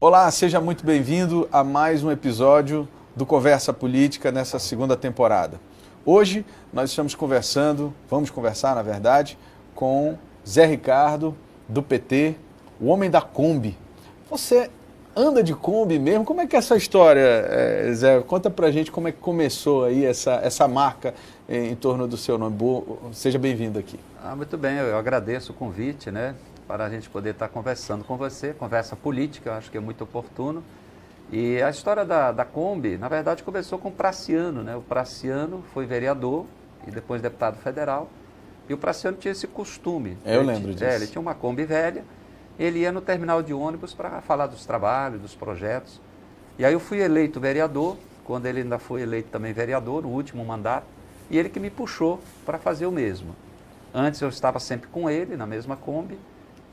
Olá, seja muito bem-vindo a mais um episódio do Conversa Política nessa segunda temporada. Hoje nós estamos vamos conversar, na verdade, com Zé Ricardo, do PT, o homem da Kombi. Você anda de Kombi mesmo? Como é que é essa história, Zé? Conta pra gente como é que começou aí essa marca em torno do seu nome. Seja bem-vindo aqui. Muito bem, eu agradeço o convite, né, para a gente poder estar conversando com você, conversa política, eu acho que é muito oportuno. E a história da Kombi, na verdade, começou com o Praciano, né? O Praciano foi vereador e depois deputado federal, e o Praciano tinha esse costume. Eu lembro disso. Ele tinha uma Kombi velha, ele ia no terminal de ônibus para falar dos trabalhos, dos projetos. E aí eu fui eleito vereador, quando ele ainda foi eleito também vereador, no último mandato, e ele que me puxou para fazer o mesmo. Antes eu estava sempre com ele, na mesma Kombi,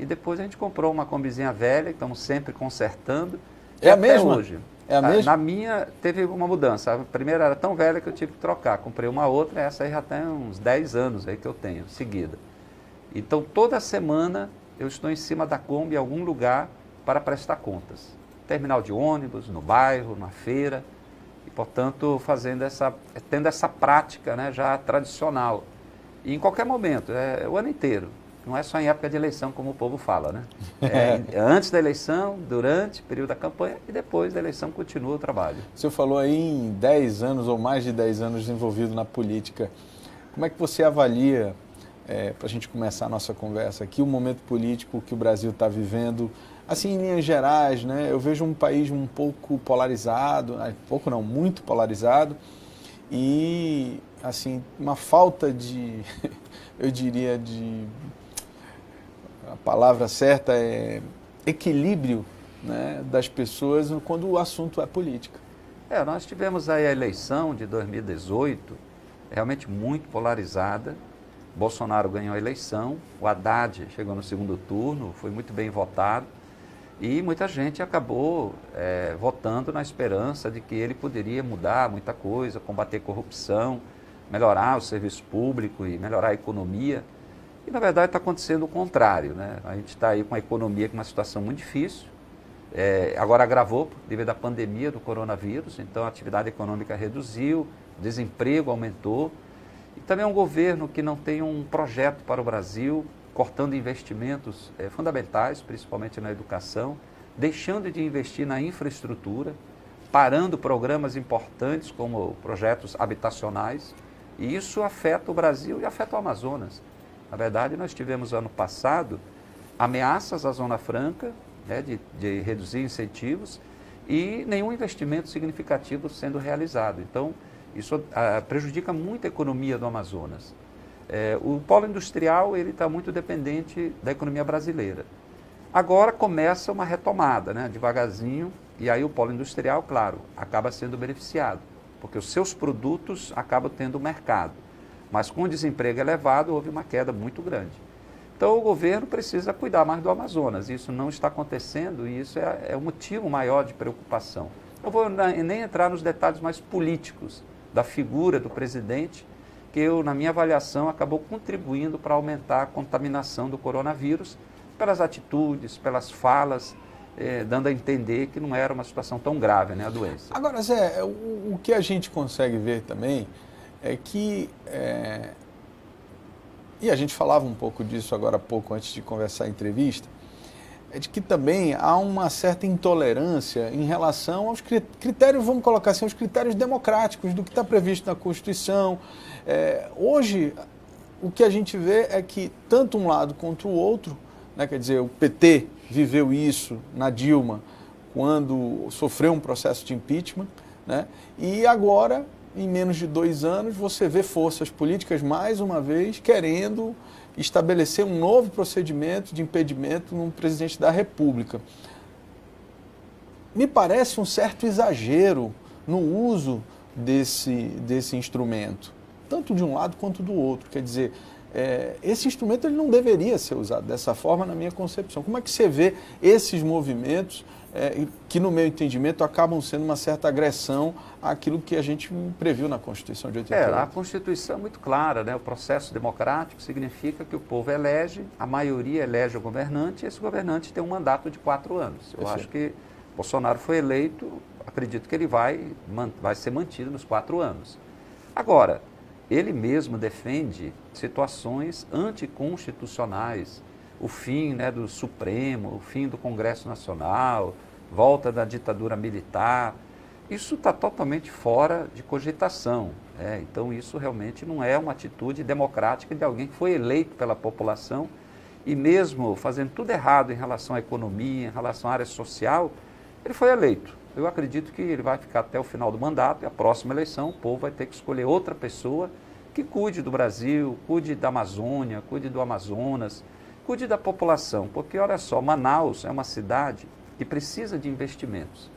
e depois a gente comprou uma Kombizinha velha, que estamos sempre consertando. É a mesma? Hoje. É a mesma? Na minha teve uma mudança. A primeira era tão velha que eu tive que trocar. Comprei uma outra, essa aí já tem uns 10 anos aí que eu tenho, seguida. Então toda semana eu estou em cima da Kombi em algum lugar para prestar contas. Terminal de ônibus, no bairro, na feira. E, portanto, tendo essa prática, né, já tradicional. E em qualquer momento, o ano inteiro. Não é só em época de eleição, como o povo fala, né? Antes da eleição, durante o período da campanha e depois da eleição continua o trabalho. O senhor falou aí em 10 anos ou mais de 10 anos envolvido na política. Como é que você avalia, para a gente começar a nossa conversa aqui, o momento político que o Brasil está vivendo? Assim, em linhas gerais, né? Eu vejo um país um pouco polarizado, pouco não, muito polarizado, e, assim, uma falta de, eu diria, a palavra certa é equilíbrio, né, das pessoas quando o assunto é política. Nós tivemos aí a eleição de 2018, realmente muito polarizada. Bolsonaro ganhou a eleição, o Haddad chegou no segundo turno, foi muito bem votado, e muita gente acabou votando na esperança de que ele poderia mudar muita coisa, combater corrupção, melhorar o serviço público e melhorar a economia. E, na verdade, está acontecendo o contrário, né? A gente está aí com a economia com uma situação muito difícil. Agora agravou devido à pandemia do coronavírus, então a atividade econômica reduziu, o desemprego aumentou. E também é um governo que não tem um projeto para o Brasil, cortando investimentos fundamentais, principalmente na educação, deixando de investir na infraestrutura, parando programas importantes como projetos habitacionais. E isso afeta o Brasil e afeta o Amazonas. Na verdade, nós tivemos ano passado ameaças à Zona Franca, né, de reduzir incentivos e nenhum investimento significativo sendo realizado. Então, isso prejudica muito a economia do Amazonas. O polo industrial está muito dependente da economia brasileira. Agora começa uma retomada, né, devagarzinho, e aí o polo industrial, claro, acaba sendo beneficiado, porque os seus produtos acabam tendo mercado. Mas com o desemprego elevado, houve uma queda muito grande. Então o governo precisa cuidar mais do Amazonas. Isso não está acontecendo e isso é o motivo maior de preocupação. Não vou nem entrar nos detalhes mais políticos da figura do presidente, que na minha avaliação, acabou contribuindo para aumentar a contaminação do coronavírus pelas atitudes, pelas falas, dando a entender que não era uma situação tão grave, né, a doença. Agora, Zé, o que a gente consegue ver também é que, e a gente falava um pouco disso agora há pouco, antes de conversar a entrevista, é de que também há uma certa intolerância em relação aos critérios, vamos colocar assim, os critérios democráticos do que está previsto na Constituição. Hoje, o que a gente vê é que tanto um lado quanto o outro, né, quer dizer, o PT viveu isso na Dilma, quando sofreu um processo de impeachment, né, e agora, em menos de 2 anos, você vê forças políticas, mais uma vez, querendo estabelecer um novo procedimento de impedimento no presidente da República. Me parece um certo exagero no uso desse instrumento, tanto de um lado quanto do outro. Quer dizer, esse instrumento ele não deveria ser usado dessa forma, na minha concepção. Como é que você vê esses movimentos que, no meu entendimento, acabam sendo uma certa agressão àquilo que a gente previu na Constituição de 88? A Constituição é muito clara, né? O processo democrático significa que o povo elege, a maioria elege o governante, e esse governante tem um mandato de 4 anos. Eu acho que Bolsonaro foi eleito, acredito que ele vai ser mantido nos 4 anos. Agora, ele mesmo defende situações anticonstitucionais, o fim, né, do Supremo, o fim do Congresso Nacional, volta da ditadura militar. Isso está totalmente fora de cogitação. Então, isso realmente não é uma atitude democrática de alguém que foi eleito pela população e mesmo fazendo tudo errado em relação à economia, em relação à área social, ele foi eleito. Eu acredito que ele vai ficar até o final do mandato e a próxima eleição o povo vai ter que escolher outra pessoa que cuide do Brasil, cuide da Amazônia, cuide do Amazonas, cuide da população. Porque, olha só, Manaus é uma cidade que precisa de investimentos.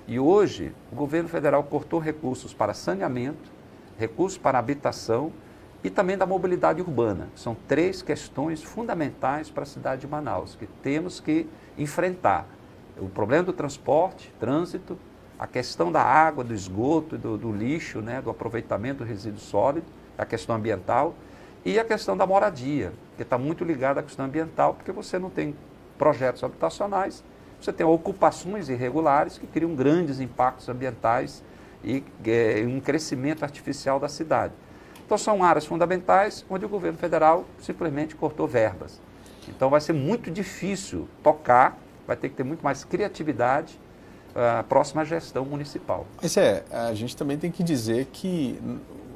E hoje o governo federal cortou recursos para saneamento, recursos para habitação e também da mobilidade urbana. São 3 questões fundamentais para a cidade de Manaus, que temos que enfrentar. O problema do transporte, trânsito, a questão da água, do esgoto, do lixo, né, do aproveitamento do resíduo sólido, a questão ambiental e a questão da moradia, que está muito ligada à questão ambiental, porque você não tem projetos habitacionais, você tem ocupações irregulares que criam grandes impactos ambientais e um crescimento artificial da cidade. Então, são áreas fundamentais onde o governo federal simplesmente cortou verbas. Então, vai ser muito difícil tocar, vai ter que ter muito mais criatividade a próxima gestão municipal. Mas a gente também tem que dizer que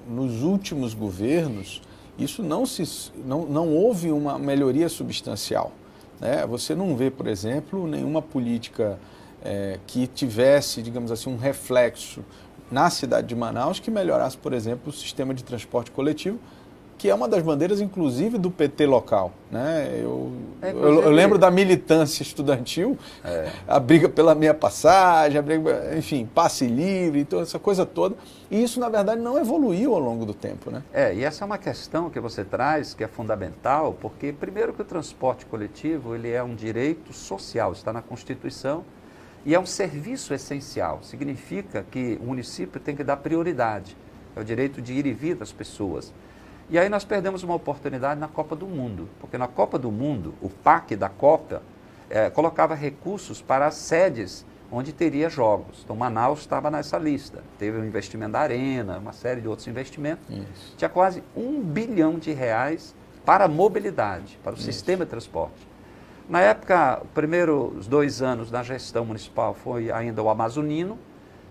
nos últimos governos, isso não houve uma melhoria substancial. Você não vê, por exemplo, nenhuma política que tivesse, digamos assim, um reflexo na cidade de Manaus que melhorasse, por exemplo, o sistema de transporte coletivo, que é uma das bandeiras, inclusive, do PT local. Eu lembro da militância estudantil, a briga pela meia passagem, enfim, passe livre, então, essa coisa toda. E isso, na verdade, não evoluiu ao longo do tempo. E essa é uma questão que você traz, que é fundamental, porque, primeiro, que o transporte coletivo ele é um direito social, está na Constituição, e é um serviço essencial. Significa que o município tem que dar prioridade. É o direito de ir e vir das pessoas. E aí nós perdemos uma oportunidade na Copa do Mundo, porque na Copa do Mundo, o PAC da Copa colocava recursos para as sedes onde teria jogos. Então, Manaus estava nessa lista. Teve o investimento da Arena, uma série de outros investimentos. Isso. Tinha quase R$1 bilhão para a mobilidade, para o sistema de transporte. Na época, os primeiros 2 anos da gestão municipal foi ainda o Amazonino,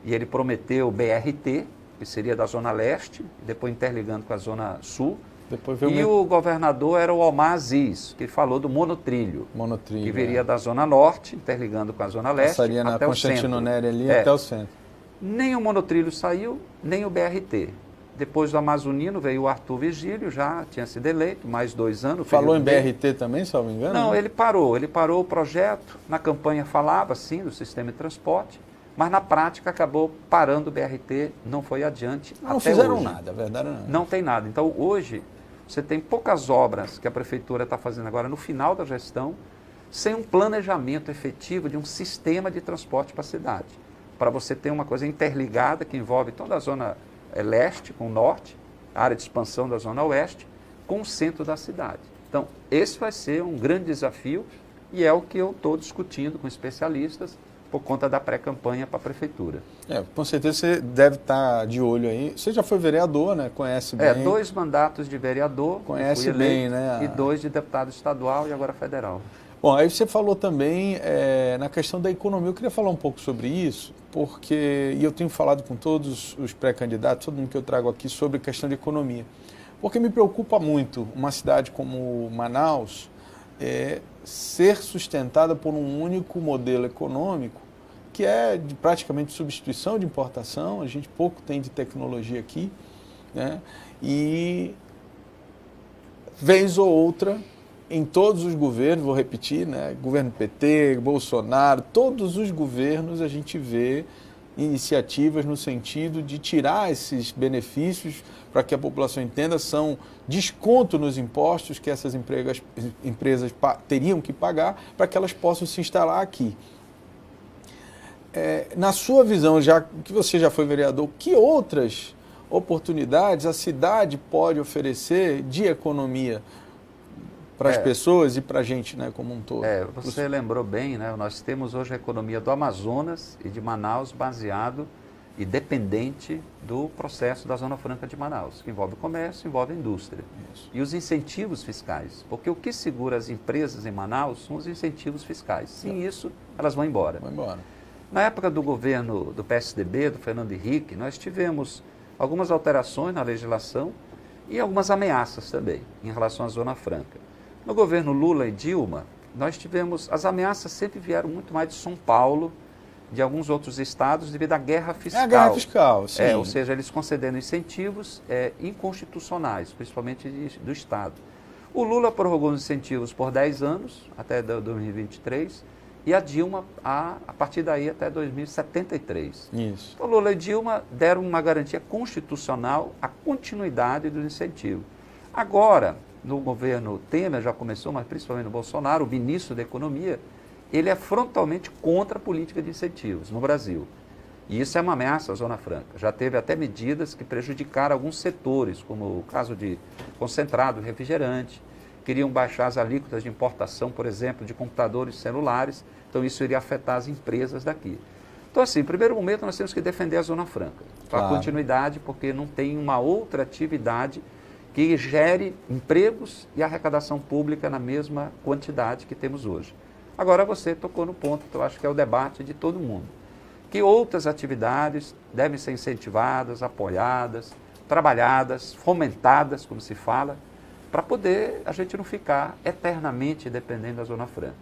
e ele prometeu o BRT, que seria da Zona Leste, depois interligando com a Zona Sul. O governador era o Omar Aziz, que falou do monotrilho, que viria da Zona Norte, interligando com a Zona Leste, passaria na até Constantino o centro. Nery ali até o centro. Nem o monotrilho saiu, nem o BRT. Depois do Amazonino veio o Arthur Vigílio, já tinha sido eleito, mais 2 anos. Falou em BRT também, se não me engano? Não, ele parou o projeto, na campanha falava sim do sistema de transporte, mas na prática acabou parando o BRT, não foi adiante. Não fizeram nada, a verdade não. Não tem nada. Então hoje você tem poucas obras que a prefeitura está fazendo agora no final da gestão, sem um planejamento efetivo de um sistema de transporte para a cidade. Para você ter uma coisa interligada que envolve toda a zona leste com o norte, a área de expansão da zona oeste, com o centro da cidade. Então, esse vai ser um grande desafio e é o que eu estou discutindo com especialistas por conta da pré-campanha para a prefeitura. Com certeza você deve estar de olho aí. Você já foi vereador, né? Conhece bem. 2 mandatos de vereador, conhece bem, né? E 2 de deputado estadual e agora federal. Bom, aí você falou também na questão da economia. Eu queria falar um pouco sobre isso, porque eu tenho falado com todos os pré-candidatos, todo mundo que eu trago aqui, sobre a questão de economia. Porque me preocupa muito uma cidade como Manaus ser sustentada por um único modelo econômico, que é de praticamente substituição de importação. A gente pouco tem de tecnologia aqui, né? E vez ou outra, em todos os governos, vou repetir, né? Governo PT, Bolsonaro, todos os governos a gente vê iniciativas no sentido de tirar esses benefícios, para que a população entenda, são desconto nos impostos que essas empresas teriam que pagar para que elas possam se instalar aqui. Na sua visão, já que você já foi vereador, que outras oportunidades a cidade pode oferecer de economia para as pessoas e para a gente, né, como um todo. Você lembrou bem, né? Nós temos hoje a economia do Amazonas e de Manaus baseado e dependente do processo da Zona Franca de Manaus, que envolve comércio, envolve indústria. Isso. E os incentivos fiscais, porque o que segura as empresas em Manaus são os incentivos fiscais. Sem isso, elas vão embora. Vão embora. Na época do governo do PSDB, do Fernando Henrique, nós tivemos algumas alterações na legislação e algumas ameaças também em relação à Zona Franca. No governo Lula e Dilma, nós tivemos, as ameaças sempre vieram muito mais de São Paulo, de alguns outros estados, devido à guerra fiscal. É a guerra fiscal, sim. Ou seja, eles concedendo incentivos inconstitucionais, principalmente do Estado. O Lula prorrogou os incentivos por 10 anos, até 2023, e a Dilma a partir daí até 2073. Isso. Então, Lula e Dilma deram uma garantia constitucional à continuidade do incentivo. Agora, no governo Temer já começou, mas principalmente no Bolsonaro, o ministro da Economia, ele é frontalmente contra a política de incentivos no Brasil. E isso é uma ameaça à Zona Franca. Já teve até medidas que prejudicaram alguns setores, como o caso de concentrado, refrigerante. Queriam baixar as alíquotas de importação, por exemplo, de computadores celulares. Então, isso iria afetar as empresas daqui. Então, assim, em primeiro momento, nós temos que defender a Zona Franca. Para a continuidade, porque não tem uma outra atividade que gere empregos e arrecadação pública na mesma quantidade que temos hoje. Agora, você tocou no ponto que eu acho que é o debate de todo mundo. Que outras atividades devem ser incentivadas, apoiadas, trabalhadas, fomentadas, como se fala, para poder a gente não ficar eternamente dependendo da Zona Franca.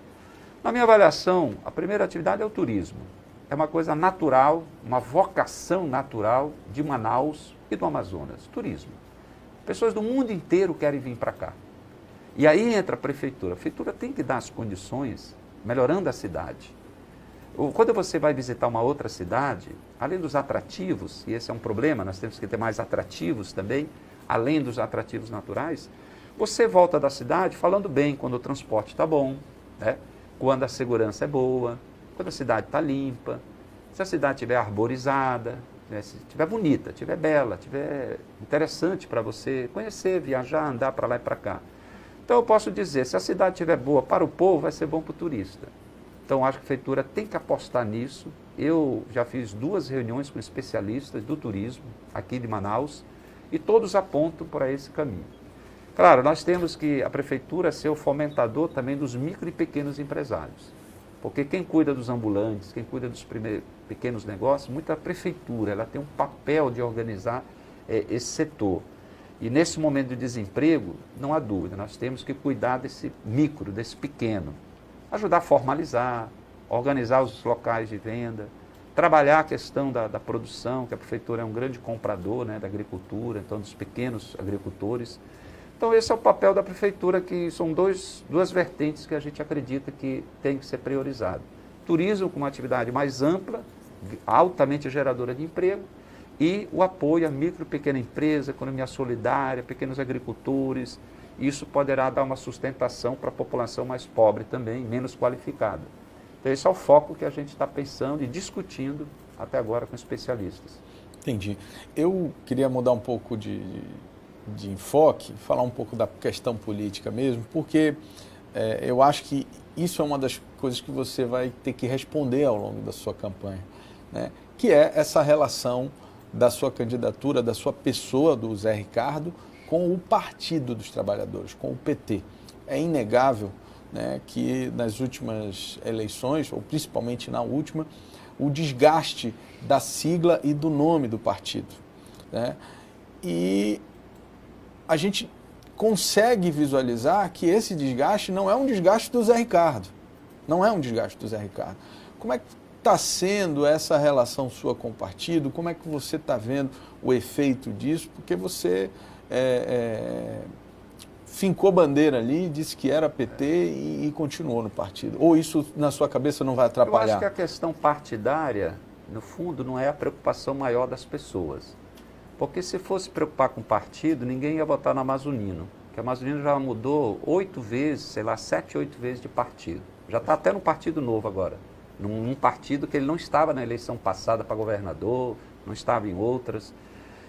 Na minha avaliação, a primeira atividade é o turismo. É uma coisa natural, uma vocação natural de Manaus e do Amazonas. Turismo. Pessoas do mundo inteiro querem vir para cá. E aí entra a prefeitura. A prefeitura tem que dar as condições, melhorando a cidade. Quando você vai visitar uma outra cidade, além dos atrativos, e esse é um problema, nós temos que ter mais atrativos também, além dos atrativos naturais, você volta da cidade falando bem quando o transporte está bom, né? Quando a segurança é boa, quando a cidade está limpa, se a cidade estiver arborizada, né? Se estiver bonita, estiver bela, estiver interessante para você conhecer, viajar, andar para lá e para cá. Então eu posso dizer, se a cidade estiver boa para o povo, vai ser bom para o turista. Então acho que a prefeitura tem que apostar nisso. Eu já fiz 2 reuniões com especialistas do turismo aqui de Manaus e todos apontam para esse caminho. Claro, nós temos que a prefeitura ser o fomentador também dos micro e pequenos empresários. Porque quem cuida dos ambulantes, quem cuida dos pequenos negócios, muita prefeitura, ela tem um papel de organizar esse setor. E nesse momento de desemprego, não há dúvida, nós temos que cuidar desse micro, desse pequeno. Ajudar a formalizar, organizar os locais de venda, trabalhar a questão da produção, que a prefeitura é um grande comprador, né, da agricultura, então dos pequenos agricultores. Então esse é o papel da prefeitura, que são duas vertentes que a gente acredita que tem que ser priorizado. Turismo como uma atividade mais ampla, altamente geradora de emprego, e o apoio à micro e pequena empresa, economia solidária, pequenos agricultores. Isso poderá dar uma sustentação para a população mais pobre também, menos qualificada. Então esse é o foco que a gente está pensando e discutindo até agora com especialistas. Entendi. Eu queria mudar um pouco de enfoque, falar um pouco da questão política mesmo, porque eu acho que isso é uma das coisas que você vai ter que responder ao longo da sua campanha, né? Que é essa relação da sua candidatura, da sua pessoa, do Zé Ricardo, com o Partido dos Trabalhadores, com o PT. É inegável, né, que nas últimas eleições, ou principalmente na última, o desgaste da sigla e do nome do partido, né? E a gente consegue visualizar que esse desgaste não é um desgaste do Zé Ricardo. Não é um desgaste do Zé Ricardo. Como é que está sendo essa relação sua com o partido? Como é que você está vendo o efeito disso? Porque você fincou bandeira ali, disse que era PT e continuou no partido. Ou isso na sua cabeça não vai atrapalhar? Eu acho que a questão partidária, no fundo, não é a preocupação maior das pessoas. Porque se fosse preocupar com o partido, ninguém ia votar no Amazonino. Porque o Amazonino já mudou 8 vezes, sei lá, 7, 8 vezes de partido. Já está até no Partido Novo agora. Num partido que ele não estava na eleição passada para governador, não estava em outras.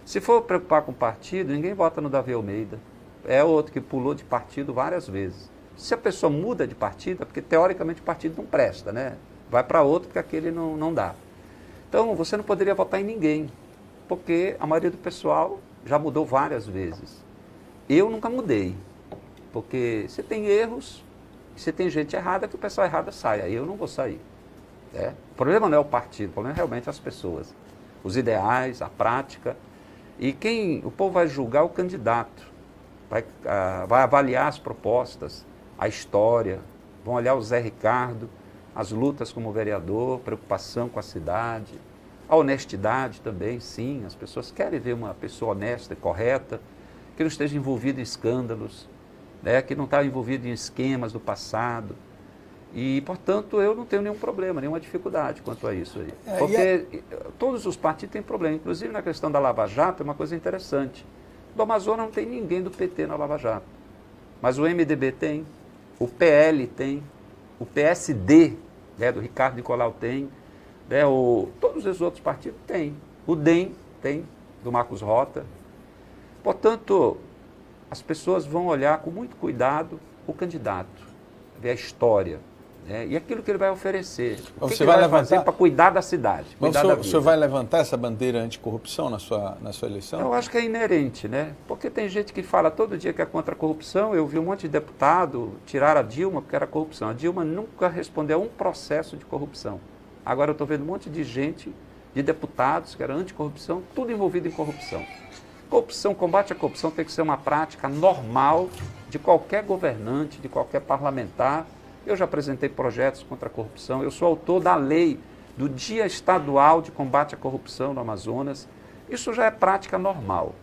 Se for preocupar com o partido, ninguém vota no Davi Almeida. É outro que pulou de partido várias vezes. Se a pessoa muda de partido, é porque teoricamente o partido não presta, né? Vai para outro porque aquele não dá. Então, você não poderia votar em ninguém, porque a maioria do pessoal já mudou várias vezes. Eu nunca mudei, porque você tem erros, se tem gente errada, que o pessoal errado saia. Eu não vou sair. Né? O problema não é o partido, o problema é realmente as pessoas. Os ideais, a prática. E o povo vai julgar o candidato, vai avaliar as propostas, a história, vão olhar o Zé Ricardo, as lutas como vereador, preocupação com a cidade, a honestidade também, sim. As pessoas querem ver uma pessoa honesta e correta, que não esteja envolvida em escândalos, né, que não está envolvido em esquemas do passado. E, portanto, eu não tenho nenhum problema, nenhuma dificuldade quanto a isso aí. Porque todos os partidos têm problema, inclusive na questão da Lava Jato, é uma coisa interessante. Do Amazonas não tem ninguém do PT na Lava Jato, mas o MDB tem, o PL tem, o PSD, né, do Ricardo Nicolau tem, né, todos os outros partidos têm, o DEM tem, do Marcos Rota. Portanto, as pessoas vão olhar com muito cuidado o candidato, ver a história, né, e aquilo que ele vai oferecer. O que ele vai fazer para cuidar da cidade, cuidar da vida. O senhor vai levantar essa bandeira anticorrupção na sua eleição? Eu acho que é inerente, né? Porque tem gente que fala todo dia que é contra a corrupção. Eu vi um monte de deputado tirar a Dilma porque era corrupção. A Dilma nunca respondeu a um processo de corrupção. Agora eu estou vendo um monte de gente, de deputados que eram anticorrupção, tudo envolvido em corrupção. Corrupção, combate à corrupção tem que ser uma prática normal de qualquer governante, de qualquer parlamentar. Eu já apresentei projetos contra a corrupção, eu sou autor da lei do Dia Estadual de Combate à Corrupção no Amazonas. Isso já é prática normal.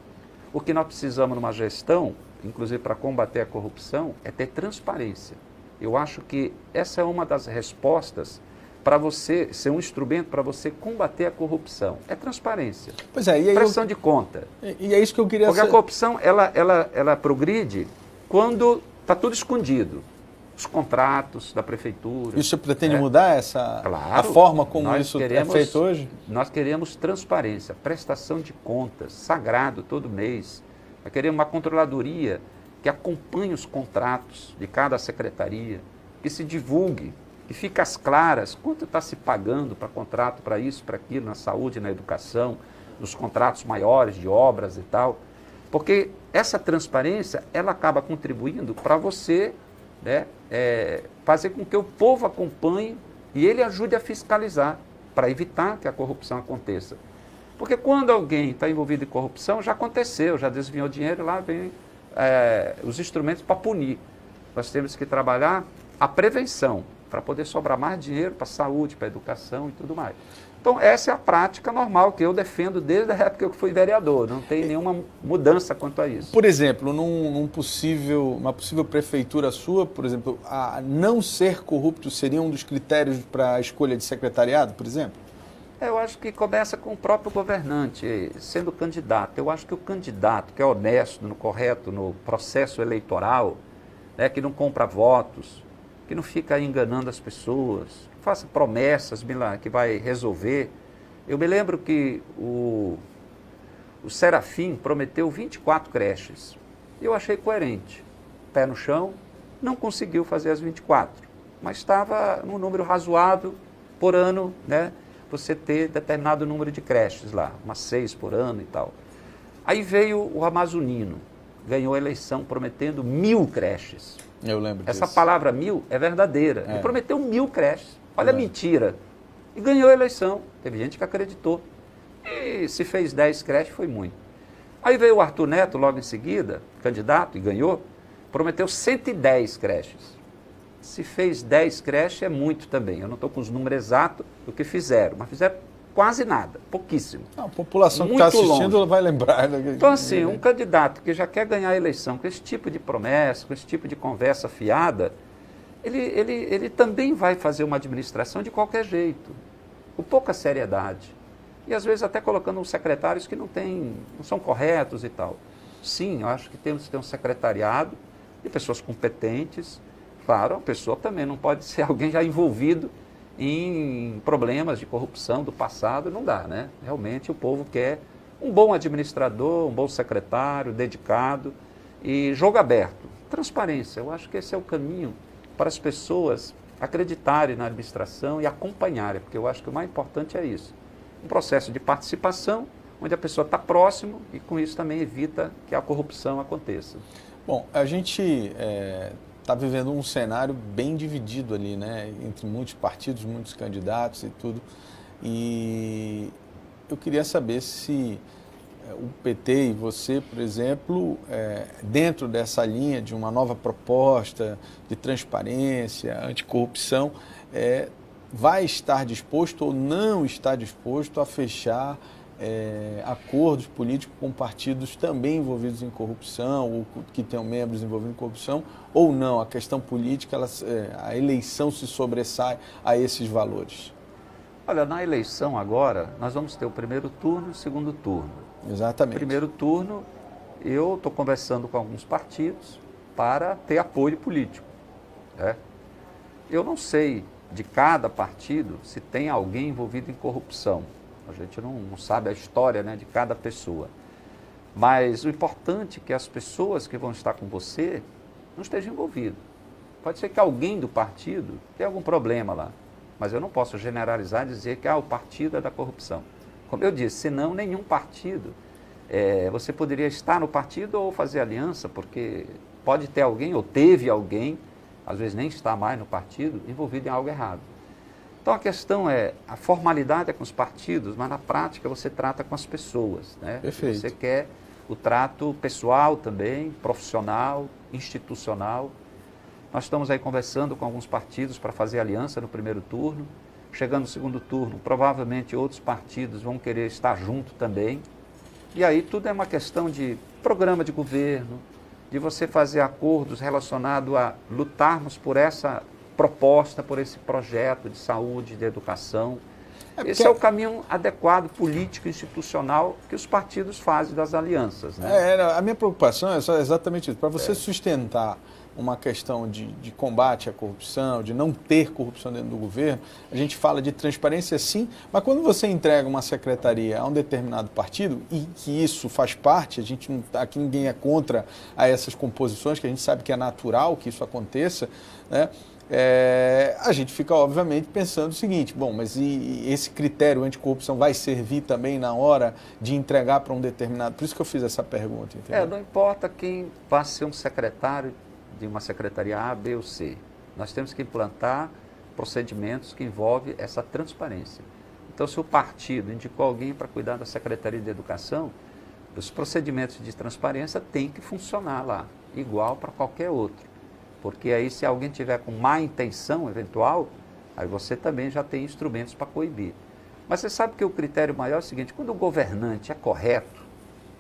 O que nós precisamos numa gestão, inclusive para combater a corrupção, é ter transparência. Eu acho que essa é uma das respostas para você ser um instrumento para você combater a corrupção. É transparência. Pois é, prestação de conta. E é isso que eu queria Porque a corrupção, ela progride quando está tudo escondido. Os contratos da prefeitura. E o senhor pretende mudar a forma como isso é feito hoje? Nós queremos transparência, prestação de contas, sagrado todo mês. Nós queremos uma controladoria que acompanhe os contratos de cada secretaria, que se divulgue, que fique às claras quanto está se pagando para contrato, para isso, para aquilo, na saúde, na educação, nos contratos maiores de obras e tal. Porque essa transparência, ela acaba contribuindo para você, né, fazer com que o povo acompanhe e ele ajude a fiscalizar, para evitar que a corrupção aconteça. Porque quando alguém está envolvido em corrupção, já aconteceu, já desviou dinheiro, lá vem os instrumentos para punir. Nós temos que trabalhar a prevenção, para poder sobrar mais dinheiro para a saúde, para a educação e tudo mais. Então, essa é a prática normal que eu defendo desde a época que eu fui vereador. Não tem nenhuma mudança quanto a isso. Por exemplo, uma possível prefeitura sua, por exemplo, a não ser corrupto seria um dos critérios para a escolha de secretariado, por exemplo? Eu acho que começa com o próprio governante, sendo candidato. Eu acho que o candidato que é honesto, correto no processo eleitoral, né, que não compra votos, que não fica enganando as pessoas, que faça promessas que vai resolver. Eu me lembro que o Serafim prometeu 24 creches. Eu achei coerente. Pé no chão, não conseguiu fazer as 24, mas estava num número razoável por ano, né? Você ter determinado número de creches lá, umas 6 por ano e tal. Aí veio o Amazonino, ganhou a eleição prometendo 1000 creches. Eu lembro disso. Essa palavra 1000 é verdadeira. Ele prometeu 1000 creches. Olha a mentira. E ganhou a eleição. Teve gente que acreditou. E se fez 10 creches, foi muito. Aí veio o Arthur Neto, logo em seguida, candidato, e ganhou, prometeu 110 creches. Se fez 10 creches, é muito também. Eu não estou com os números exatos do que fizeram, mas fizeram quase nada, pouquíssimo. A população que está assistindo longe. Vai lembrar. Então, assim, um candidato que já quer ganhar a eleição com esse tipo de promessa, com esse tipo de conversa fiada, ele também vai fazer uma administração de qualquer jeito, com pouca seriedade. E, às vezes, até colocando uns secretários que não são corretos e tal. Sim, eu acho que temos que ter um secretariado de pessoas competentes. Claro, a pessoa também não pode ser alguém já envolvido em problemas de corrupção do passado, não dá, né? Realmente o povo quer um bom administrador, um bom secretário, dedicado e jogo aberto. transparência. Eu acho que esse é o caminho para as pessoas acreditarem na administração e acompanharem, porque eu acho que o mais importante é isso. Um processo de participação, onde a pessoa está próximo e com isso também evita que a corrupção aconteça. Bom, a gente está vivendo um cenário bem dividido ali, né? Entre muitos partidos, muitos candidatos e tudo. E eu queria saber se o PT e você, por exemplo, dentro dessa linha de uma nova proposta de transparência, anticorrupção, vai estar disposto ou não está disposto a fechar acordos políticos com partidos também envolvidos em corrupção ou que tenham membros envolvidos em corrupção ou não? A questão política, a eleição se sobressai a esses valores? Olha, na eleição agora, nós vamos ter o primeiro turno e o segundo turno. Exatamente. No primeiro turno, eu estou conversando com alguns partidos para ter apoio político. Né? Eu não sei de cada partido se tem alguém envolvido em corrupção. A gente não sabe a história, né, de cada pessoa. Mas o importante é que as pessoas que vão estar com você não estejam envolvidas. Pode ser que alguém do partido tenha algum problema lá. Mas eu não posso generalizar e dizer que o partido é da corrupção. Como eu disse, senão nenhum partido, você poderia estar no partido ou fazer aliança, porque pode ter alguém, ou teve alguém, às vezes nem está mais no partido, envolvido em algo errado. Então a questão a formalidade é com os partidos, mas na prática você trata com as pessoas. Né? Perfeito. Você quer o trato pessoal também, profissional, institucional. Nós estamos aí conversando com alguns partidos para fazer aliança no primeiro turno. Chegando no segundo turno, provavelmente outros partidos vão querer estar junto também. E aí tudo é uma questão de programa de governo, de você fazer acordos relacionados a lutarmos por essa proposta, por esse projeto de saúde, de educação. Esse é o caminho adequado, político, institucional, que os partidos fazem das alianças. Né? A minha preocupação é exatamente isso. Para você sustentar uma questão de combate à corrupção, de não ter corrupção dentro do governo, a gente fala de transparência sim, mas quando você entrega uma secretaria a um determinado partido, e que isso faz parte, aqui ninguém é contra a essas composições, que a gente sabe que é natural que isso aconteça, né? A gente fica, obviamente, pensando o seguinte, bom, mas e esse critério anticorrupção vai servir também na hora de entregar para um determinado... Por isso que eu fiz essa pergunta, entendeu? Não importa quem vai ser um secretário de uma secretaria A, B ou C. Nós temos que implantar procedimentos que envolvem essa transparência. Então, se o partido indicou alguém para cuidar da Secretaria de Educação, os procedimentos de transparência têm que funcionar lá, igual para qualquer outro. Porque aí, se alguém tiver com má intenção eventual, aí você também já tem instrumentos para coibir. Mas você sabe que o critério maior é o seguinte, quando o governante é correto,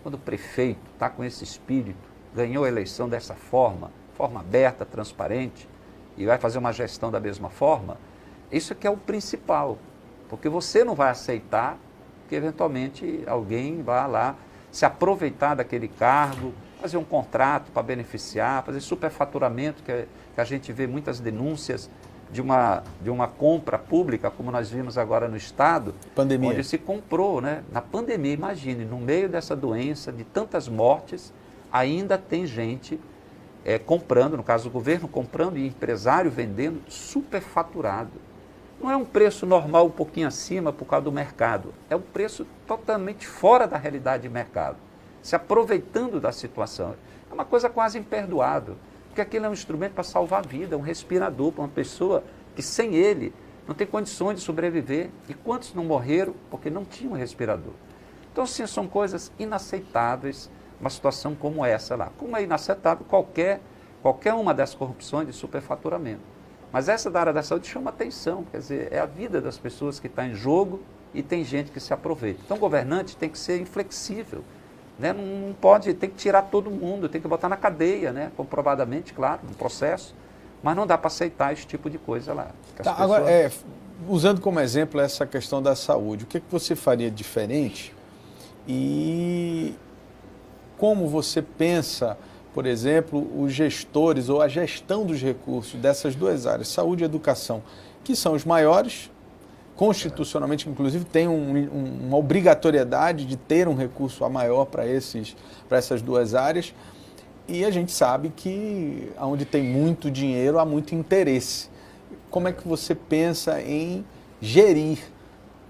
quando o prefeito está com esse espírito, ganhou a eleição dessa forma aberta, transparente, e vai fazer uma gestão da mesma forma, isso que é o principal. Porque você não vai aceitar que, eventualmente, alguém vá lá se aproveitar daquele cargo, fazer um contrato para beneficiar, fazer superfaturamento, que a gente vê muitas denúncias de uma compra pública, como nós vimos agora no Estado, pandemia, onde se comprou, né? Na pandemia, imagine, no meio dessa doença, de tantas mortes, ainda tem gente comprando, no caso do governo, comprando e empresário vendendo superfaturado. Não é um preço normal um pouquinho acima por causa do mercado, é um preço totalmente fora da realidade de mercado, se aproveitando da situação. É uma coisa quase imperdoável, porque aquilo é um instrumento para salvar a vida, um respirador para uma pessoa que sem ele não tem condições de sobreviver. E quantos não morreram porque não tinham respirador? Então, sim, são coisas inaceitáveis, uma situação como essa lá. Como é inaceitável qualquer uma das corrupções de superfaturamento. Mas essa da área da saúde chama atenção, quer dizer, é a vida das pessoas que está em jogo e tem gente que se aproveita. Então, o governante tem que ser inflexível, né? Não pode, tem que tirar todo mundo, tem que botar na cadeia, né? Comprovadamente, claro, no processo, mas não dá para aceitar esse tipo de coisa lá. Tá, agora, usando como exemplo essa questão da saúde, o que você faria diferente e como você pensa, por exemplo, os gestores ou a gestão dos recursos dessas duas áreas, saúde e educação, que são os maiores, constitucionalmente, inclusive, tem uma obrigatoriedade de ter um recurso a maior para essas duas áreas. E a gente sabe que onde tem muito dinheiro há muito interesse. Como é que você pensa em gerir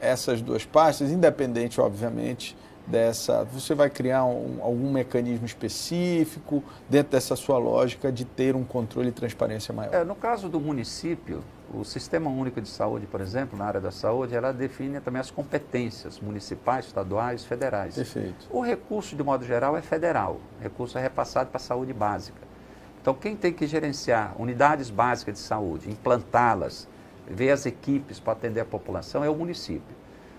essas duas pastas, independente, obviamente, dessa... Você vai criar algum mecanismo específico dentro dessa sua lógica de ter um controle e transparência maior? No caso do município, o Sistema Único de Saúde, por exemplo, na área da saúde, ela define também as competências municipais, estaduais, federais. Perfeito. O recurso, de modo geral, é federal. O recurso é repassado para a saúde básica. Então, quem tem que gerenciar unidades básicas de saúde, implantá-las, ver as equipes para atender a população é o município.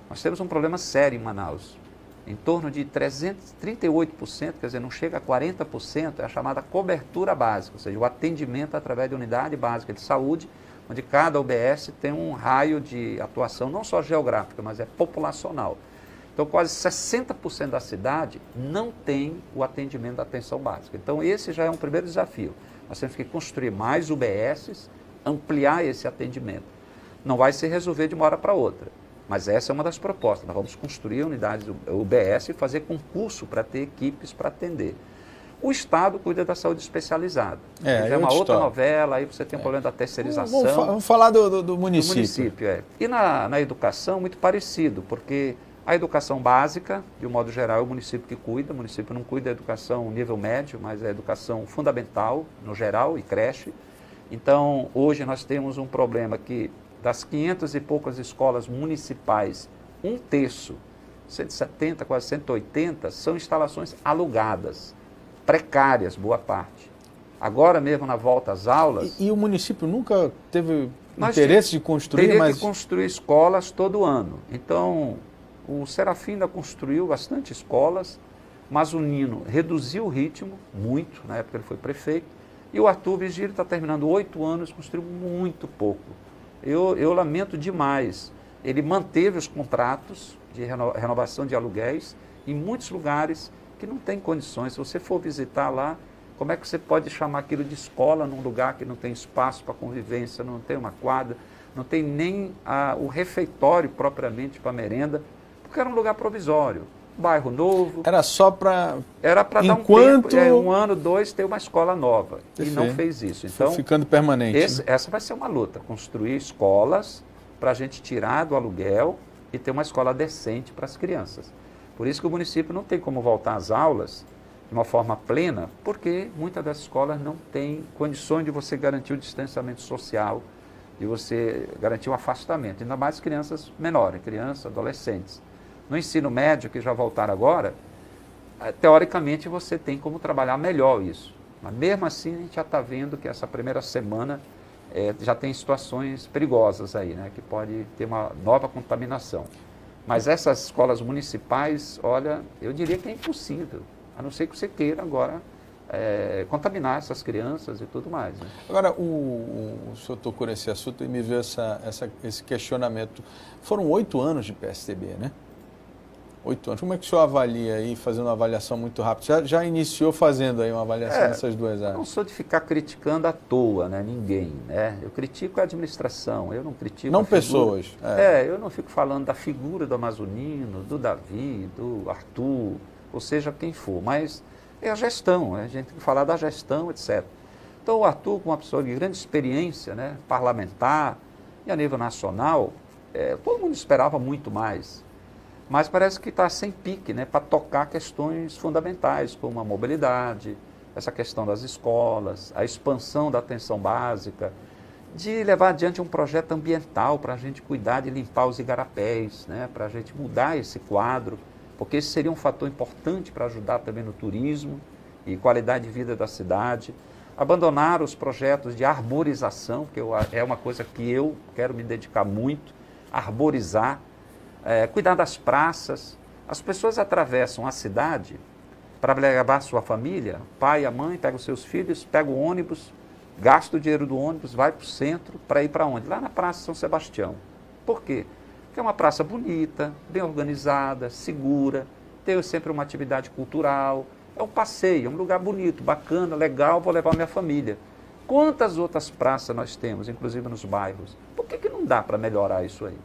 Nós temos um problema sério em Manaus. Em torno de 38%, quer dizer, não chega a 40%, é a chamada cobertura básica, ou seja, o atendimento através de unidade básica de saúde, onde cada UBS tem um raio de atuação, não só geográfica, mas é populacional. Então, quase 60% da cidade não tem o atendimento da atenção básica. Então, esse já é um primeiro desafio. Nós temos que construir mais UBSs, ampliar esse atendimento. Não vai se resolver de uma hora para outra. Mas essa é uma das propostas. Nós vamos construir unidades UBS e fazer concurso para ter equipes para atender. O Estado cuida da saúde especializada. É uma outra novela, aí você tem um problema da terceirização. Vamos falar do município. Do município, E na educação, muito parecido, porque a educação básica, de um modo geral, é o município que cuida. O município não cuida da educação nível médio, mas é a educação fundamental, no geral, e creche. Então, hoje nós temos um problema que das 500 e poucas escolas municipais, 1/3, 170, quase 180, são instalações alugadas, precárias, boa parte. Agora mesmo, na volta às aulas... E o município nunca teve interesse de construir? Teria que construir escolas todo ano. Então, o Serafim ainda construiu bastante escolas, mas o Nino reduziu o ritmo, muito, na época ele foi prefeito, e o Arthur Vigílio está terminando 8 anos, construiu muito pouco. Eu lamento demais. Ele manteve os contratos de renovação de aluguéis em muitos lugares que não tem condições. Se você for visitar lá, como é que você pode chamar aquilo de escola num lugar que não tem espaço para convivência, não tem uma quadra, não tem nem o refeitório propriamente para merenda, porque era um lugar provisório. Bairro novo. Era só para... Era para dar um tempo, 1 ano, 2, ter uma escola nova. Perfeito. E não fez isso. Então, foi ficando permanente. Essa vai ser uma luta, construir escolas para a gente tirar do aluguel e ter uma escola decente para as crianças. Por isso que o município não tem como voltar às aulas de uma forma plena, porque muitas das escolas não têm condições de você garantir o distanciamento social, de você garantir o afastamento, ainda mais crianças menores, crianças, adolescentes. No ensino médio, que já voltaram agora, teoricamente você tem como trabalhar melhor isso. Mas mesmo assim, a gente já está vendo que essa primeira semana já tem situações perigosas aí, né? Que pode ter uma nova contaminação. Mas essas escolas municipais, olha, eu diria que é impossível, a não ser que você queira agora contaminar essas crianças e tudo mais. Né? Agora, o senhor tocou nesse assunto e me veio esse questionamento. Foram 8 anos de PSDB, né? 8 anos. Como é que o senhor avalia aí, fazendo uma avaliação muito rápida? Já iniciou fazendo aí uma avaliação nessas duas áreas? Eu não sou de ficar criticando à toa, né? Ninguém, né? Eu critico a administração, eu não critico não pessoas. Eu não fico falando da figura do Amazonino, do Davi, do Arthur, ou seja, quem for, mas é a gestão, a gente tem que falar da gestão, etc. Então o Arthur, com uma pessoa de grande experiência, né? Parlamentar, e a nível nacional, todo mundo esperava muito mais. Mas parece que está sem pique, né, para tocar questões fundamentais, como a mobilidade, essa questão das escolas, a expansão da atenção básica, de levar adiante um projeto ambiental para a gente cuidar de limpar os igarapés, né, para a gente mudar esse quadro, porque esse seria um fator importante para ajudar também no turismo e qualidade de vida da cidade. Abandonar os projetos de arborização, que é uma coisa que eu quero me dedicar muito, arborizar, cuidar das praças. As pessoas atravessam a cidade para levar sua família, o pai e a mãe, pegam os seus filhos, pegam o ônibus, gasta o dinheiro do ônibus, vai para o centro, para ir para onde? Lá na Praça São Sebastião. Por quê? Porque é uma praça bonita, bem organizada, segura, tem sempre uma atividade cultural, é um passeio, é um lugar bonito, bacana, legal, vou levar minha família. Quantas outras praças nós temos, inclusive nos bairros? Por que não dá para melhorar isso aí?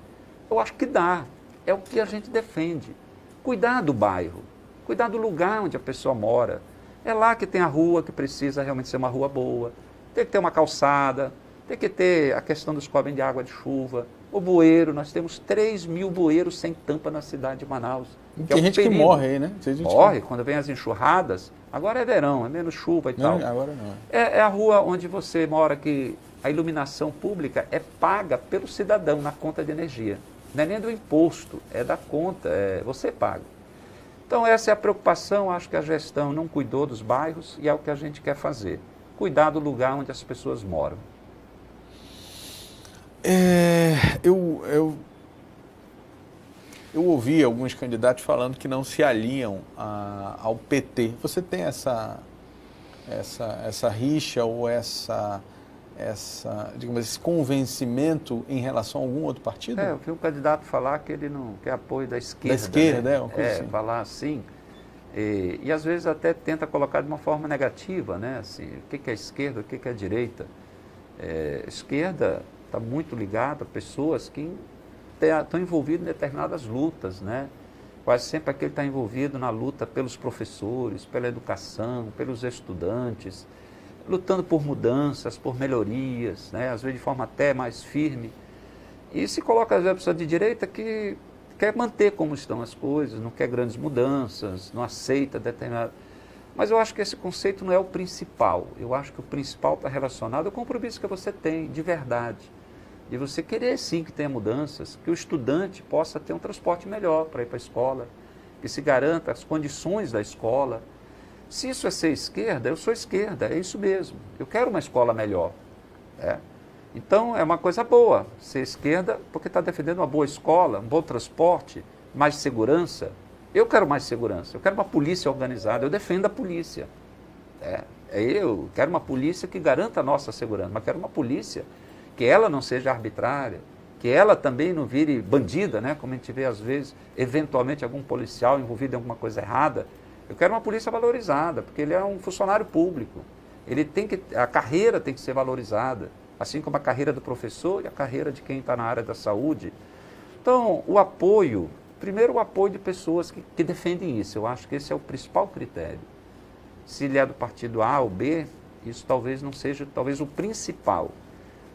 Eu acho que dá. É o que a gente defende. Cuidar do bairro, cuidar do lugar onde a pessoa mora, É lá que tem a rua que precisa realmente ser uma rua boa. Tem que ter uma calçada, tem que ter a questão dos cobres de água de chuva. O bueiro, nós temos 3.000 bueiros sem tampa na cidade de Manaus. Tem gente que morre aí, né? Morre quando vem as enxurradas. Agora é verão, é menos chuva e tal. Agora não. É a rua onde você mora que a iluminação pública é paga pelo cidadão na conta de energia. Não é nem do imposto, é da conta, você paga. Então essa é a preocupação, acho que a gestão não cuidou dos bairros e é o que a gente quer fazer. Cuidar do lugar onde as pessoas moram. Eu ouvi alguns candidatos falando que não se alinham ao PT. Você tem essa rixa ou digamos, esse convencimento em relação a algum outro partido? Eu vi um candidato falar que ele não quer apoio da esquerda. Da esquerda, né? Uma coisa assim. Falar assim. E às vezes até tenta colocar de uma forma negativa, né? Assim, o que é a esquerda, o que é a direita. Esquerda está muito ligada a pessoas que estão envolvidas em determinadas lutas, né? Quase sempre aquele está envolvido na luta pelos professores, pela educação, pelos estudantes, lutando por mudanças, por melhorias, né? Às vezes de forma até mais firme. E se coloca, às vezes, a pessoa de direita que quer manter como estão as coisas, não quer grandes mudanças, não aceita determinado... Mas eu acho que esse conceito não é o principal. Eu acho que o principal está relacionado ao compromisso que você tem, de verdade. De você querer, sim, que tenha mudanças, que o estudante possa ter um transporte melhor para ir para a escola, que se garanta as condições da escola. Se isso é ser esquerda, eu sou esquerda, é isso mesmo. Eu quero uma escola melhor. Então, é uma coisa boa ser esquerda, porque está defendendo uma boa escola, um bom transporte, mais segurança. Eu quero mais segurança, eu quero uma polícia organizada, eu defendo a polícia. Eu quero uma polícia que garanta a nossa segurança, mas quero uma polícia que ela não seja arbitrária, que ela também não vire bandida, né? Como a gente vê às vezes, eventualmente algum policial envolvido em alguma coisa errada. Eu quero uma polícia valorizada, porque ele é um funcionário público. A carreira tem que ser valorizada, assim como a carreira do professor e a carreira de quem está na área da saúde. Então, o apoio, primeiro o apoio de pessoas que defendem isso, eu acho que esse é o principal critério. Se ele é do partido A ou B, isso talvez não seja o principal.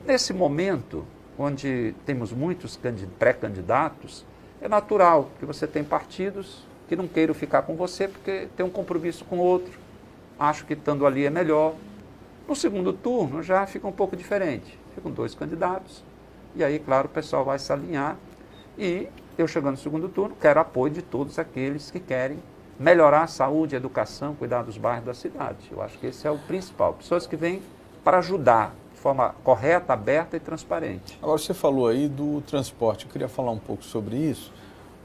Nesse momento, onde temos muitos pré-candidatos, é natural que você tem partidos que não queiram ficar com você porque tem um compromisso com outro, acho que estando ali é melhor. No segundo turno já fica um pouco diferente, ficam 2 candidatos, e aí, claro, o pessoal vai se alinhar, e eu chegando no segundo turno, quero apoio de todos aqueles que querem melhorar a saúde, a educação, cuidar dos bairros da cidade. Eu acho que esse é o principal, pessoas que vêm para ajudar, de forma correta, aberta e transparente. Agora, você falou aí do transporte, eu queria falar um pouco sobre isso,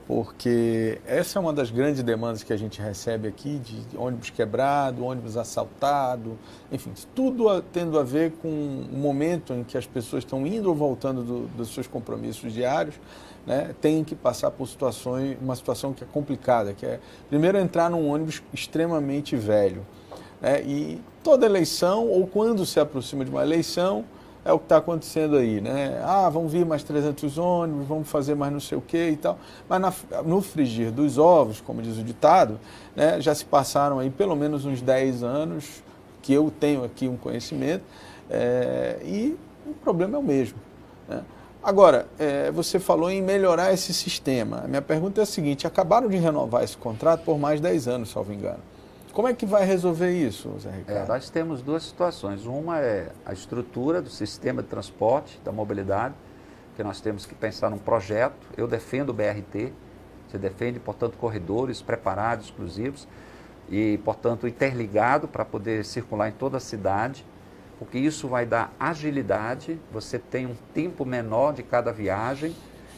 porque essa é uma das grandes demandas que a gente recebe aqui, de ônibus quebrado, ônibus assaltado, enfim, tudo tendo a ver com o momento em que as pessoas estão indo ou voltando dos seus compromissos diários, né, tem que passar por uma situação que é complicada, que é, primeiro, entrar num ônibus extremamente velho, né, e toda eleição, ou quando se aproxima de uma eleição, é o que está acontecendo aí, né? Vão vir mais 300 ônibus, vamos fazer mais não sei o que e tal. Mas no frigir dos ovos, como diz o ditado, né, já se passaram aí pelo menos uns 10 anos, que eu tenho aqui um conhecimento, e o problema é o mesmo, né? Agora, você falou em melhorar esse sistema. A minha pergunta é a seguinte: acabaram de renovar esse contrato por mais 10 anos, salvo engano. Como é que vai resolver isso, Zé Ricardo? Nós temos 2 situações. Uma é a estrutura do sistema de transporte, da mobilidade, que nós temos que pensar num projeto. Eu defendo o BRT, você defende, portanto, corredores preparados, exclusivos, e, portanto, interligado para poder circular em toda a cidade, porque isso vai dar agilidade, você tem um tempo menor de cada viagem,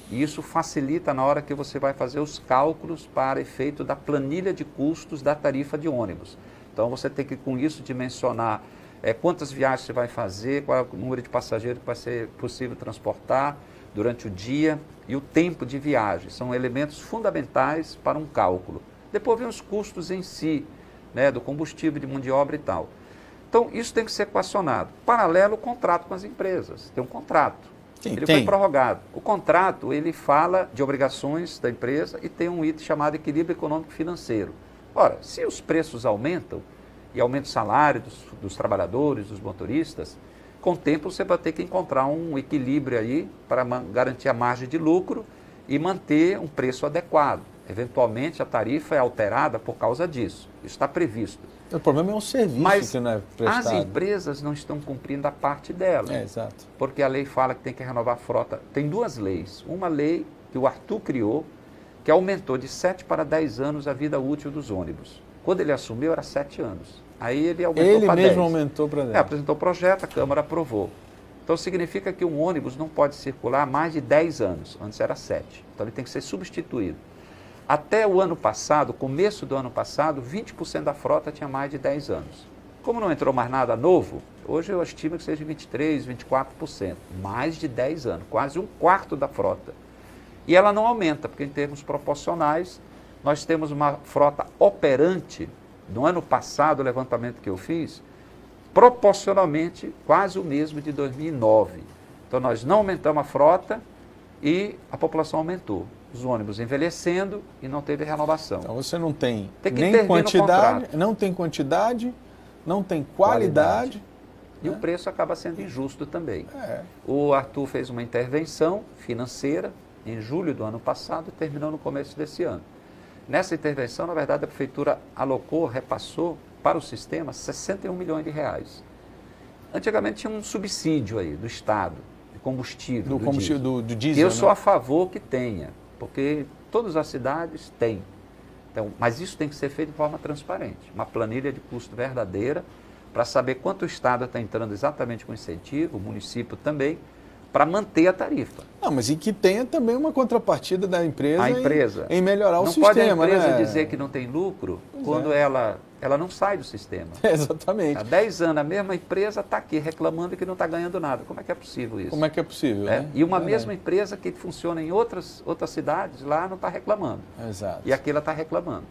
e isso facilita na hora que você vai fazer os cálculos para efeito da planilha de custos da tarifa de ônibus. Então, você tem que, com isso, dimensionar quantas viagens você vai fazer, qual é o número de passageiros que vai ser possível transportar durante o dia e o tempo de viagem. São elementos fundamentais para um cálculo. Depois vem os custos em si, né, do combustível, de mão de obra e tal. Então, isso tem que ser equacionado. Paralelo, o contrato com as empresas. Tem um contrato. Ele foi prorrogado. O contrato, ele fala de obrigações da empresa e tem um item chamado equilíbrio econômico financeiro. Ora, se os preços aumentam e aumenta o salário dos trabalhadores, dos motoristas, com o tempo você vai ter que encontrar um equilíbrio aí para garantir a margem de lucro e manter um preço adequado. Eventualmente a tarifa é alterada por causa disso. Isso está previsto. O problema é um serviço Mas que não é prestado. as empresas não estão cumprindo a parte delas. Exato. Porque a lei fala que tem que renovar a frota. Tem duas leis. Uma lei que o Arthur criou, que aumentou de 7 para 10 anos a vida útil dos ônibus. Quando ele assumiu era 7 anos. Aí ele aumentou para 10. Ele mesmo aumentou para 10. Apresentou o projeto, a Câmara aprovou. Então significa que um ônibus não pode circular mais de 10 anos. Antes era 7. Então ele tem que ser substituído. Até o ano passado, começo do ano passado, 20% da frota tinha mais de 10 anos. Como não entrou mais nada novo, hoje eu estimo que seja 23%, 24%. Mais de 10 anos, quase um quarto da frota. E ela não aumenta, porque em termos proporcionais, nós temos uma frota operante. No ano passado, o levantamento que eu fiz, proporcionalmente quase o mesmo de 2009. Então nós não aumentamos a frota e a população aumentou. Os ônibus envelhecendo e não teve renovação. Então você não tem, que nem quantidade, não tem quantidade, não tem qualidade. E o preço acaba sendo injusto também. É. O Arthur fez uma intervenção financeira em julho do ano passado e terminou no começo desse ano. Nessa intervenção, na verdade, a Prefeitura alocou, repassou para o sistema 61 milhões de reais. Antigamente tinha um subsídio aí do Estado, de combustível. Do combustível do diesel. Eu sou a favor que tenha, porque todas as cidades têm. Então, mas isso tem que ser feito de forma transparente. Uma planilha de custo verdadeira, para saber quanto o Estado está entrando exatamente com incentivo, o município também, para manter a tarifa. Não, mas e que tenha também uma contrapartida da empresa, em melhorar o sistema. Não pode a empresa né? dizer que não tem lucro quando ela não sai do sistema. Exatamente. Há 10 anos a mesma empresa está aqui reclamando que não está ganhando nada. Como é que é possível isso? Como é que é possível? Né? E uma mesma empresa que funciona em outras cidades lá não está reclamando. Exato. E aqui ela está reclamando.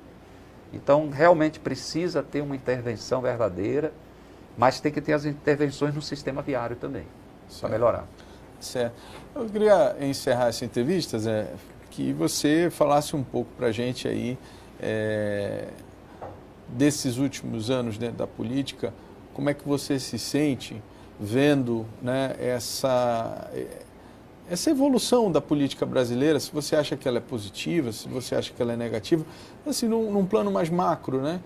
Então realmente precisa ter uma intervenção verdadeira, mas tem que ter as intervenções no sistema viário também, para melhorar. Certo. Eu queria encerrar essa entrevista, Zé, que você falasse um pouco para a gente aí desses últimos anos dentro da política, como é que você se sente vendo, né, essa evolução da política brasileira, se você acha que ela é positiva, se você acha que ela é negativa, assim, num plano mais macro, né?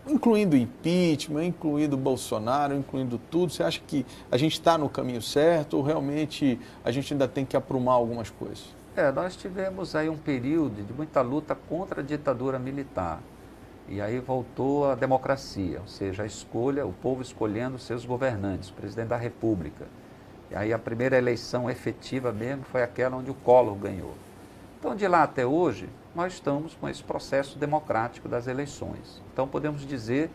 Incluindo impeachment, incluindo Bolsonaro, incluindo tudo, você acha que a gente está no caminho certo ou realmente a gente ainda tem que aprumar algumas coisas? Nós tivemos aí um período de muita luta contra a ditadura militar. E aí voltou a democracia, ou seja, a escolha, o povo escolhendo seus governantes, o presidente da República. E aí a primeira eleição efetiva mesmo foi aquela onde o Collor ganhou. Então, de lá até hoje, nós estamos com esse processo democrático das eleições. Então, podemos dizer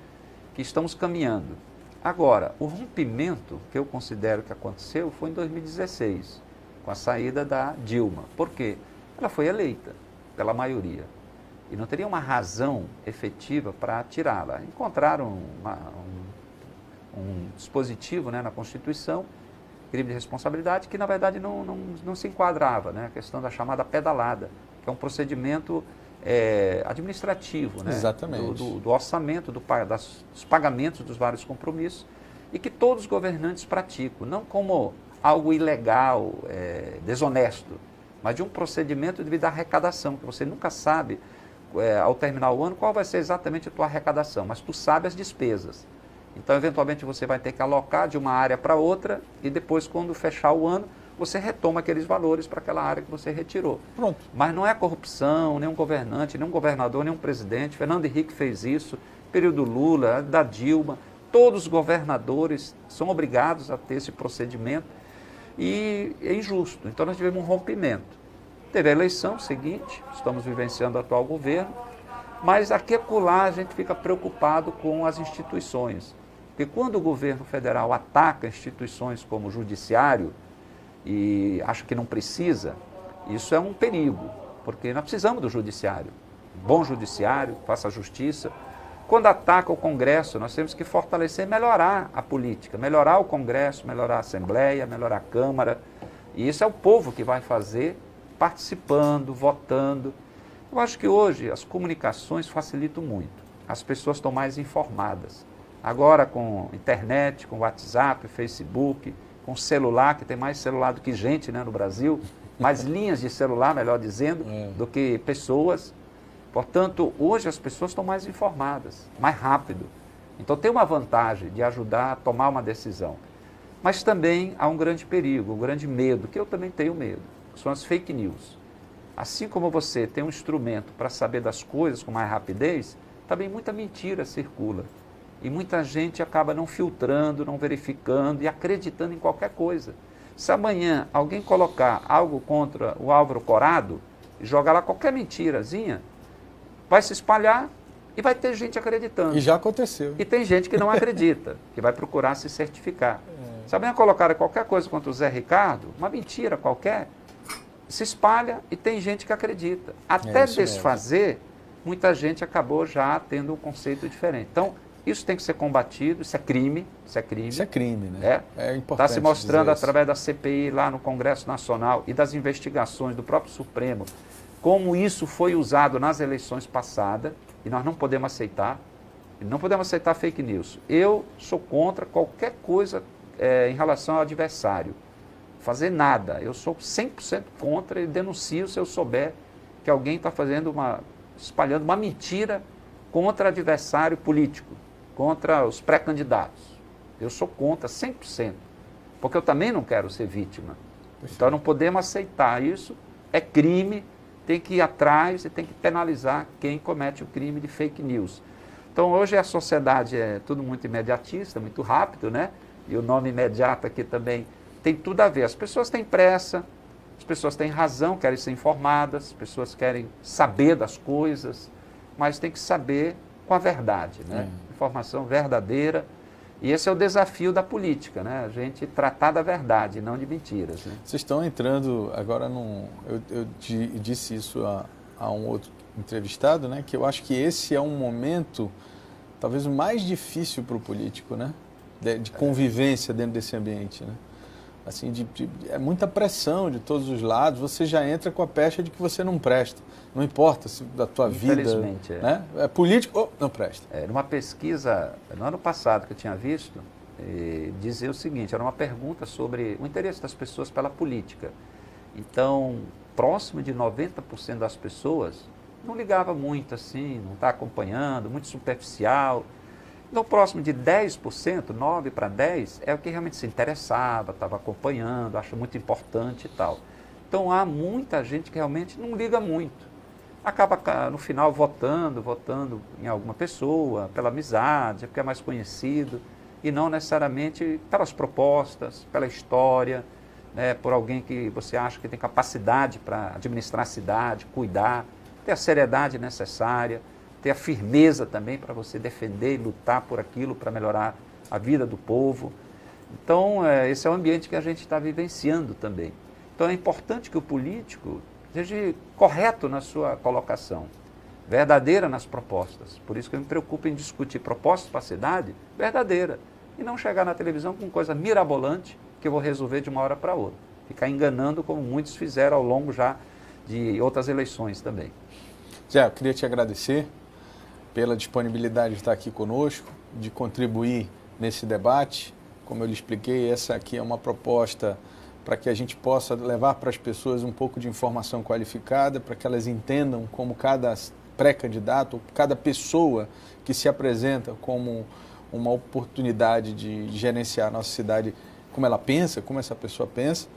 que estamos caminhando. Agora, o rompimento que eu considero que aconteceu foi em 2016, com a saída da Dilma. Por quê? Ela foi eleita pela maioria. E não teria uma razão efetiva para tirá-la. Encontraram um dispositivo, né, na Constituição, crime de responsabilidade, que na verdade não se enquadrava, né? A questão da chamada pedalada, que é um procedimento administrativo, né? Exatamente. Do orçamento, dos pagamentos dos vários compromissos, e que todos os governantes praticam, não como algo ilegal, desonesto, mas de um procedimento devido à arrecadação, que você nunca sabe, ao terminar o ano, qual vai ser exatamente a tua arrecadação, mas tu sabe as despesas. Então, eventualmente, você vai ter que alocar de uma área para outra e depois, quando fechar o ano, você retoma aqueles valores para aquela área que você retirou. Pronto. Mas não é corrupção, nenhum governante, nenhum governador, nenhum presidente. Fernando Henrique fez isso, período Lula, da Dilma. Todos os governadores são obrigados a ter esse procedimento e é injusto. Então, nós tivemos um rompimento. Teve a eleição seguinte, estamos vivenciando o atual governo, mas aqui e acolá a gente fica preocupado com as instituições. Porque quando o governo federal ataca instituições como o judiciário, e acho que não precisa, isso é um perigo, porque nós precisamos do judiciário. Bom judiciário, faça justiça. Quando ataca o Congresso, nós temos que fortalecer e melhorar a política, melhorar o Congresso, melhorar a Assembleia, melhorar a Câmara. E isso é o povo que vai fazer, participando, votando. Eu acho que hoje as comunicações facilitam muito. as pessoas estão mais informadas. Agora com internet, com WhatsApp, Facebook, com celular, que tem mais celular do que gente, né, no Brasil, mais linhas de celular, melhor dizendo, do que pessoas. Portanto, hoje as pessoas estão mais informadas, mais rápido. Então tem uma vantagem de ajudar a tomar uma decisão. Mas também há um grande perigo, um grande medo, que eu também tenho medo, são as fake news. Assim como você tem um instrumento para saber das coisas com mais rapidez, também muita mentira circula. E muita gente acaba não filtrando, não verificando e acreditando em qualquer coisa. Se amanhã alguém colocar algo contra o Álvaro Corrado e jogar lá qualquer mentirazinha, vai se espalhar e vai ter gente acreditando. E já aconteceu. E tem gente que não acredita, que vai procurar se certificar. Se amanhã colocar qualquer coisa contra o Zé Ricardo, uma mentira qualquer, se espalha e tem gente que acredita. Até desfazer, muita gente acabou já tendo um conceito diferente. Então, isso tem que ser combatido, isso é crime. Isso é crime. Isso é crime, né? É importante. Está se mostrando através da CPI lá no Congresso Nacional e das investigações do próprio Supremo, como isso foi usado nas eleições passadas, e nós não podemos aceitar. Não podemos aceitar fake news. Eu sou contra qualquer coisa em relação ao adversário. Fazer nada. Eu sou 100% contra e denuncio se eu souber que alguém está espalhando uma mentira contra adversário político, contra os pré-candidatos. Eu sou contra 100%, porque eu também não quero ser vítima. Então não podemos aceitar isso, é crime, tem que ir atrás e tem que penalizar quem comete o crime de fake news. Então hoje a sociedade é tudo muito imediatista, muito rápido, né? E o nome imediato aqui também tem tudo a ver. As pessoas têm pressa, as pessoas têm razão, querem ser informadas, as pessoas querem saber das coisas, mas tem que saber com a verdade, né? Informação verdadeira. E esse é o desafio da política, né? A gente tratar da verdade, não de mentiras. Né? Vocês estão entrando agora num... Eu disse isso a um outro entrevistado, né? Que eu acho que esse é um momento talvez o mais difícil para o político, né? De convivência dentro desse ambiente, né? Assim, é muita pressão de todos os lados, você já entra com a pecha de que você não presta. Não importa se da tua vida... Infelizmente, né? É político ou não presta. Numa pesquisa, no ano passado que eu tinha visto, dizia o seguinte, era uma pergunta sobre o interesse das pessoas pela política. Então, próximo de 90% das pessoas não ligava muito assim, não está acompanhando, muito superficial. No próximo de 10%, 9 para 10, é o que realmente se interessava, estava acompanhando, acha muito importante e tal. Então há muita gente que realmente não liga muito. Acaba no final votando em alguma pessoa, pela amizade, porque é mais conhecido, e não necessariamente pelas propostas, pela história, né, por alguém que você acha que tem capacidade para administrar a cidade, cuidar, ter a seriedade necessária, ter a firmeza também para você defender e lutar por aquilo, para melhorar a vida do povo. Então, esse é o ambiente que a gente está vivenciando também. Então, é importante que o político seja correto na sua colocação, verdadeira nas propostas. Por isso que eu me preocupo em discutir propostas para a cidade verdadeira e não chegar na televisão com coisa mirabolante que eu vou resolver de uma hora para outra. Ficar enganando como muitos fizeram ao longo já de outras eleições também. Zé, eu queria te agradecer pela disponibilidade de estar aqui conosco, de contribuir nesse debate. Como eu lhe expliquei, essa aqui é uma proposta para que a gente possa levar para as pessoas um pouco de informação qualificada, para que elas entendam como cada pré-candidato, cada pessoa que se apresenta como uma oportunidade de gerenciar a nossa cidade, como ela pensa, como essa pessoa pensa.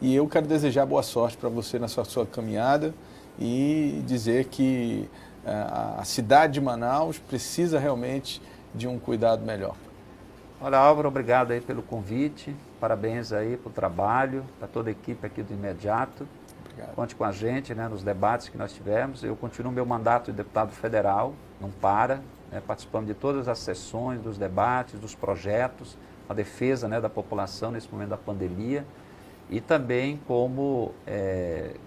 E eu quero desejar boa sorte para você na sua caminhada e dizer que a cidade de Manaus precisa realmente de um cuidado melhor. Olha, Álvaro, obrigado aí pelo convite, parabéns aí pelo trabalho, para toda a equipe aqui do Imediato. Obrigado. Conte com a gente, né, nos debates que nós tivemos. Eu continuo meu mandato de deputado federal, não para, né, participando de todas as sessões, dos debates, dos projetos, a defesa, né, da população nesse momento da pandemia. E também como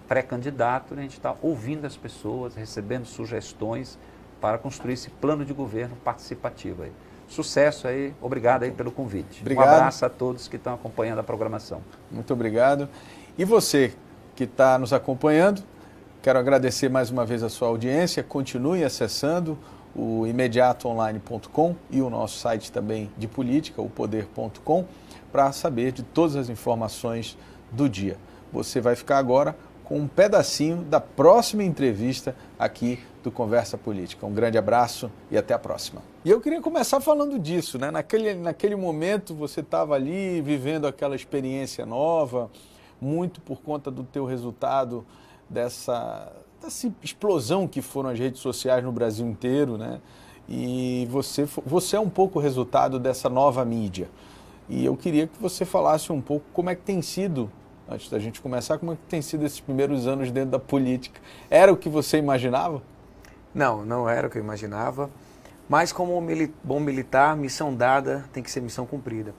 pré-candidato, a gente está ouvindo as pessoas, recebendo sugestões para construir esse plano de governo participativo aí. Sucesso aí, obrigado aí pelo convite. Obrigado. Um abraço a todos que estão acompanhando a programação. Muito obrigado. E você que está nos acompanhando, quero agradecer mais uma vez a sua audiência, continue acessando o imediatoonline.com e o nosso site também de política, o poder.com, para saber de todas as informações do dia. Você vai ficar agora com um pedacinho da próxima entrevista aqui do Conversa Política. Um grande abraço e até a próxima. E eu queria começar falando disso, né? Naquele momento você estava ali vivendo aquela experiência nova, muito por conta do teu resultado dessa explosão que foram as redes sociais no Brasil inteiro, né? E você é um pouco o resultado dessa nova mídia. E eu queria que você falasse um pouco como é que tem sido, antes da gente começar, como é que tem sido esses primeiros anos dentro da política. Era o que você imaginava? Não, não era o que eu imaginava. Mas como bom militar, missão dada tem que ser missão cumprida.